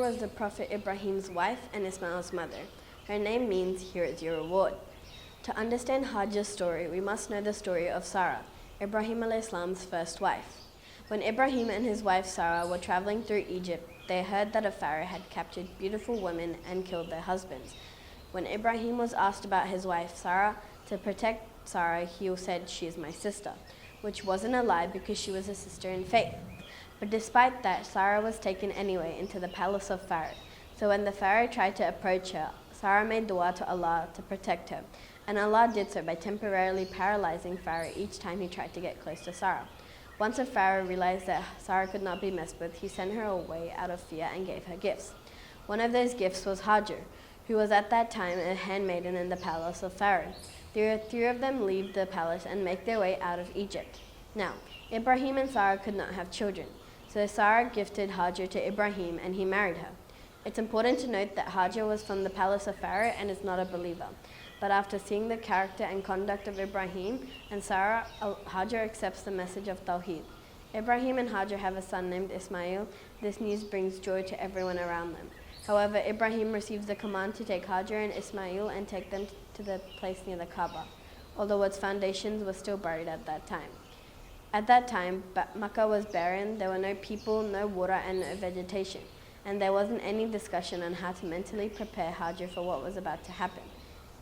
was the Prophet Ibrahim's wife and Ismael's mother. Her name means, "Here is your reward." To understand Hajar's story, we must know the story of Sarah, Ibrahim a.s.'s first wife. When Ibrahim and his wife Sarah were traveling through Egypt, they heard that a Pharaoh had captured beautiful women and killed their husbands. When Ibrahim was asked about his wife Sarah, to protect Sarah, he said, "She is my sister," which wasn't a lie because she was a sister in faith. But despite that, Sarah was taken anyway into the palace of Pharaoh. So when the Pharaoh tried to approach her, Sarah made dua to Allah to protect her, and Allah did so by temporarily paralyzing Pharaoh each time he tried to get close to Sarah. Once the Pharaoh realized that Sarah could not be messed with, he sent her away out of fear and gave her gifts. One of those gifts was Hajar, who was at that time a handmaiden in the palace of Pharaoh. The three of them leave the palace and make their way out of Egypt. Now, Ibrahim and Sarah could not have children, so Sarah gifted Hajar to Ibrahim and he married her. It's important to note that Hajar was from the palace of Pharaoh and is not a believer. But after seeing the character and conduct of Ibrahim and Sarah, Hajar accepts the message of Tawheed. Ibrahim and Hajar have a son named Ismael. This news brings joy to everyone around them. However, Ibrahim receives the command to take Hajar and Ismael and take them to the place near the Kaaba, although its foundations were still buried at that time. At that time, Makkah was barren, there were no people, no water, and no vegetation, and there wasn't any discussion on how to mentally prepare Hajar for what was about to happen.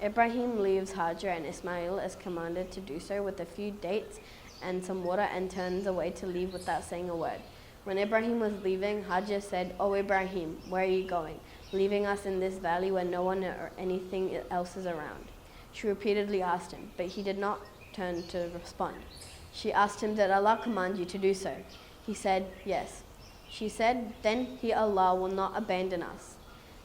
Ibrahim leaves Hajar and Ismael as commanded to do so with a few dates and some water and turns away to leave without saying a word. When Ibrahim was leaving, Hajar said, "Oh Ibrahim, where are you going, leaving us in this valley where no one or anything else is around?" She repeatedly asked him, but he did not turn to respond. She asked him, "Did Allah command you to do so?" He said, "Yes." She said, "Then He, Allah, will not abandon us."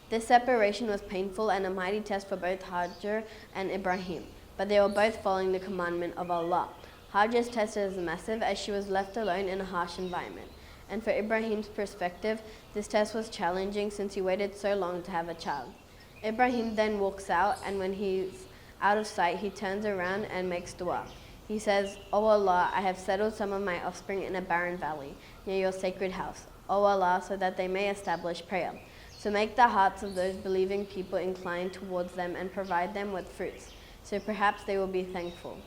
This separation was painful and a mighty test for both Hajar and Ibrahim, but they were both following the commandment of Allah. Hajar's test was massive as she was left alone in a harsh environment. And for Ibrahim's perspective, this test was challenging since he waited so long to have a child. Ibrahim then walks out, and when he's out of sight, he turns around and makes dua. He says, "O Allah, I have settled some of my offspring in a barren valley near your sacred house, O Allah, so that they may establish prayer. So make the hearts of those believing people inclined towards them and provide them with fruits, so perhaps they will be thankful."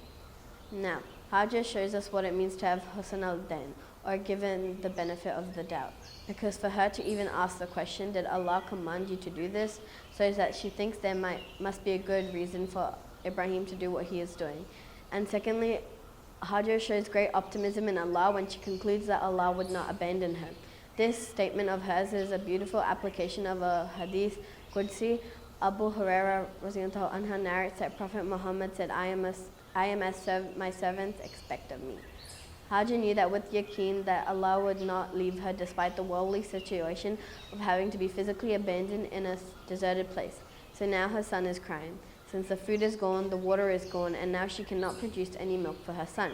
Now, Hajar shows us what it means to have husn al-dan, or given the benefit of the doubt, because for her to even ask the question, "Did Allah command you to do this?" shows that she thinks there must be a good reason for Ibrahim to do what he is doing. And secondly, Hajar shows great optimism in Allah when she concludes that Allah would not abandon her. This statement of hers is a beautiful application of a hadith Qudsi. Abu Hurairah anha narrates that Prophet Muhammad said, I am as my servants expect of me." Hajar knew that with yaqeen that Allah would not leave her despite the worldly situation of having to be physically abandoned in a deserted place. So now her son is crying. Since the food is gone, the water is gone, and now she cannot produce any milk for her son.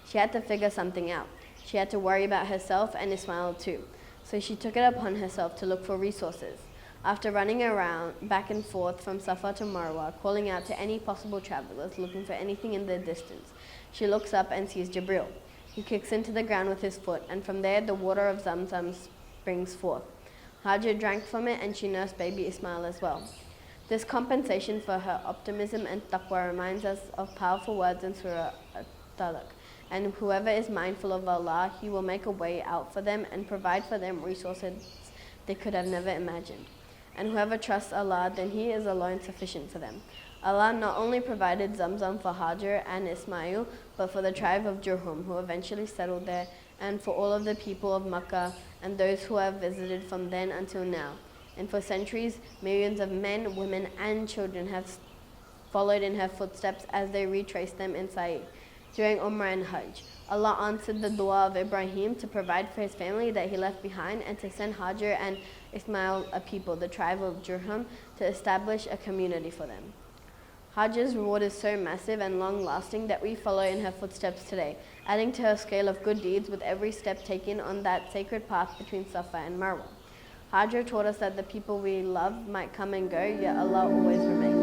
She had to figure something out. She had to worry about herself and Ismael too. So she took it upon herself to look for resources. After running around back and forth from Safa to Marwa, calling out to any possible travelers looking for anything in the distance, she looks up and sees Jibril. He kicks into the ground with his foot, and from there the water of Zamzam springs forth. Hajar drank from it, and she nursed baby Ismael as well. This compensation for her optimism and taqwa reminds us of powerful words in Surah At-Talaq. And whoever is mindful of Allah, He will make a way out for them and provide for them resources they could have never imagined. And whoever trusts Allah, then He is alone sufficient for them. Allah not only provided Zamzam for Hajar and Ismail, but for the tribe of Jurhum, who eventually settled there, and for all of the people of Makkah and those who have visited from then until now. And for centuries, millions of men, women, and children have followed in her footsteps as they retraced them in Sa'i. During Umrah and Hajj, Allah answered the dua of Ibrahim to provide for his family that he left behind and to send Hajar and Ismail a people, the tribe of Jurhum, to establish a community for them. Hajar's reward is so massive and long-lasting that we follow in her footsteps today, adding to her scale of good deeds with every step taken on that sacred path between Safa and Marwa. Hajar taught us that the people we love might come and go, yet Allah always remains.